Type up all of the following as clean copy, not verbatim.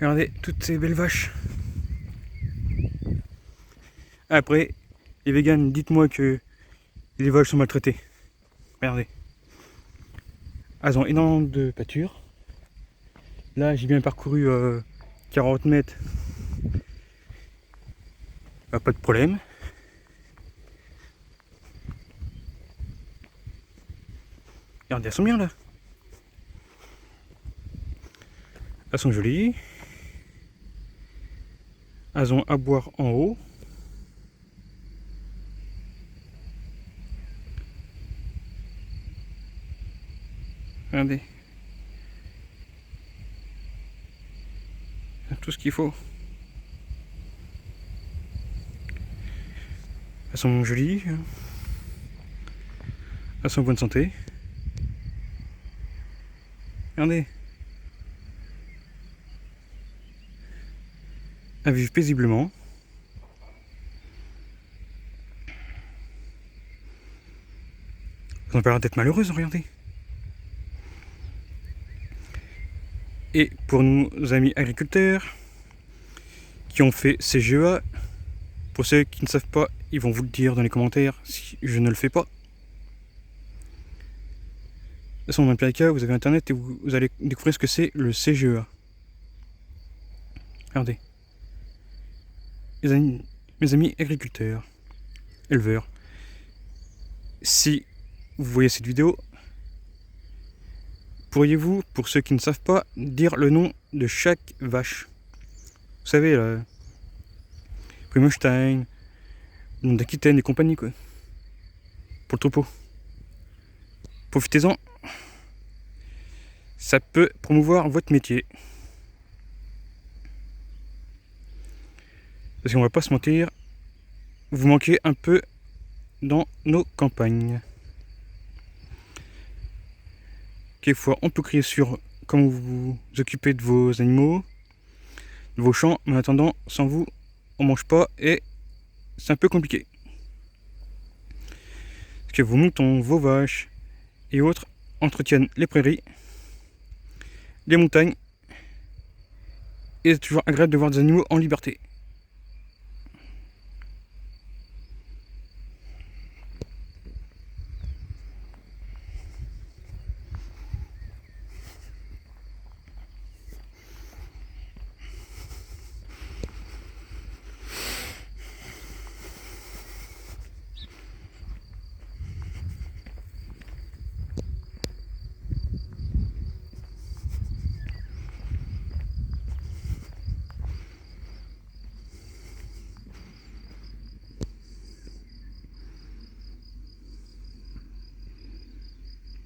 Regardez toutes ces belles vaches. Après, les véganes, dites-moi que les vaches sont maltraitées. Regardez. Elles ont énormément de pâture. Là, j'ai bien parcouru 40 mètres. Pas de problème. Regardez, elles sont bien là. Elles sont jolies. Elles ont à boire en haut. Regardez. Tout ce qu'il faut. Elles sont jolies. Elles sont en bonne santé. Regardez. Elles vivent paisiblement. Elles ont pas l'air d'être malheureuses, regardez. Et pour nos amis agriculteurs qui ont fait CGEA, pour ceux qui ne savent pas, ils vont vous le dire dans les commentaires si je ne le fais pas. De toute façon, dans le pire cas, vous avez internet et vous allez découvrir ce que c'est le CGEA. Regardez. Mes amis agriculteurs, éleveurs, si vous voyez cette vidéo, pourriez-vous, pour ceux qui ne savent pas, dire le nom de chaque vache? Vous savez, là, Primolstein, nom d'Aquitaine et compagnie, quoi. Pour le troupeau. Profitez-en. Ça peut promouvoir votre métier. Parce qu'on va pas se mentir, vous manquez un peu dans nos campagnes. Quelquefois, on peut crier sur comment vous vous occupez de vos animaux, de vos champs, mais en attendant, sans vous, on mange pas et c'est un peu compliqué. Parce que vos moutons, vos vaches et autres entretiennent les prairies, les montagnes, et c'est toujours agréable de voir des animaux en liberté.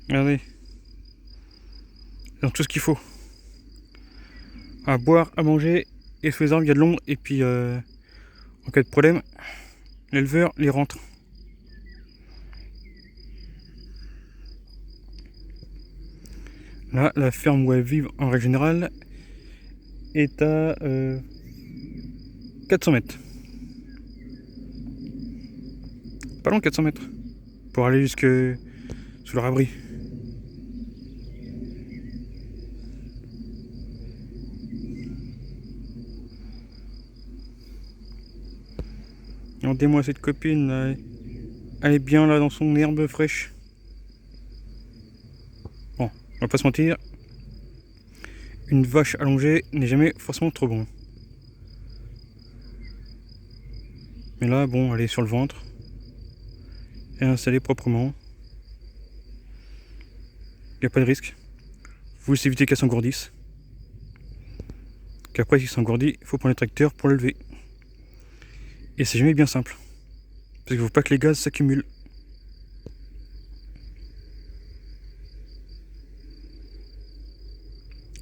Regardez. Ils ont tout ce qu'il faut. À boire, à manger, et sous les arbres, il y a de l'ombre, et puis en cas de problème, l'éleveur les rentre. Là, la ferme où elles vivent en règle générale est à 400 mètres. Pas loin de 400 mètres. Pour aller jusque sous leur abri. Regardez-moi cette copine là. Elle est bien là dans son herbe fraîche. Bon, on va pas se mentir. Une vache allongée n'est jamais forcément trop bon. Mais là, bon, elle est sur le ventre. Elle est installée proprement. Il n'y a pas de risque. Faut juste éviter qu'elle s'engourdisse. Qu'après, s'il s'engourdit, il faut prendre le tracteur pour le lever. Et c'est jamais bien simple. Parce qu'il ne faut pas que les gaz s'accumulent.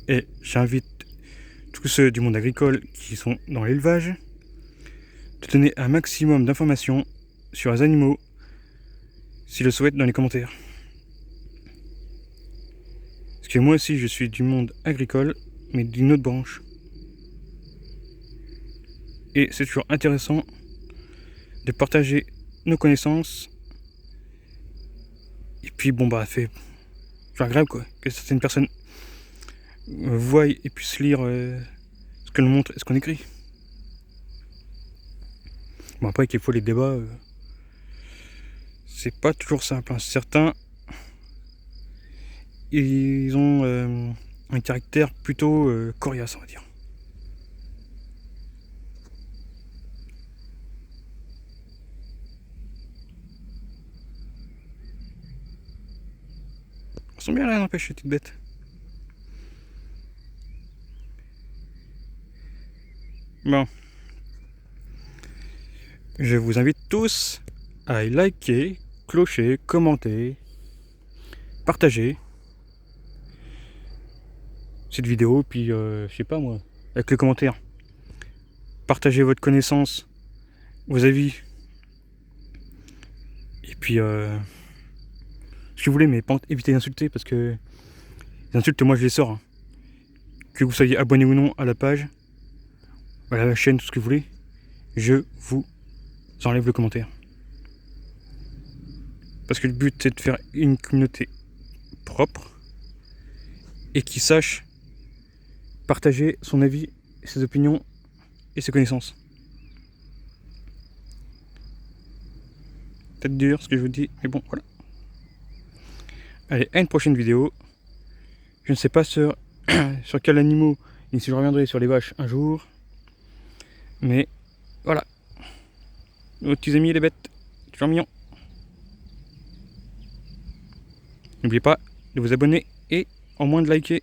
Et j'invite tous ceux du monde agricole qui sont dans l'élevage de donner un maximum d'informations sur les animaux s'ils le souhaitent dans les commentaires. Parce que moi aussi je suis du monde agricole, mais d'une autre branche. Et c'est toujours intéressant de partager nos connaissances. Et puis bon bah c'est agréable quoi, que certaines personnes voient et puissent lire ce ce que l'on montre et ce qu'on écrit. Bon, après, qu'il faut les débats, c'est pas toujours simple. Hein. Certains, ils ont un caractère plutôt coriace, on va dire. Ils sont bien là, n'empêche, ces petites bêtes. Bon. Je vous invite tous à liker, clocher, commenter, partager cette vidéo, puis je sais pas moi, avec les commentaires. Partagez votre connaissance, vos avis. Et puis, si vous voulez, mais évitez d'insulter, parce que les insultes, moi je les sors. Hein. Que vous soyez abonné ou non à la page, à la chaîne, tout ce que vous voulez, je vous enlève le commentaire. Parce que le but, c'est de faire une communauté propre et qui sache partager son avis, ses opinions et ses connaissances. Peut-être dur ce que je vous dis, mais bon, voilà. Allez, à une prochaine vidéo. Je ne sais pas sur quels animaux, et si je reviendrai sur les vaches un jour. Mais voilà. Nos petits amis les bêtes, toujours mignons. N'oubliez pas de vous abonner et au moins de liker.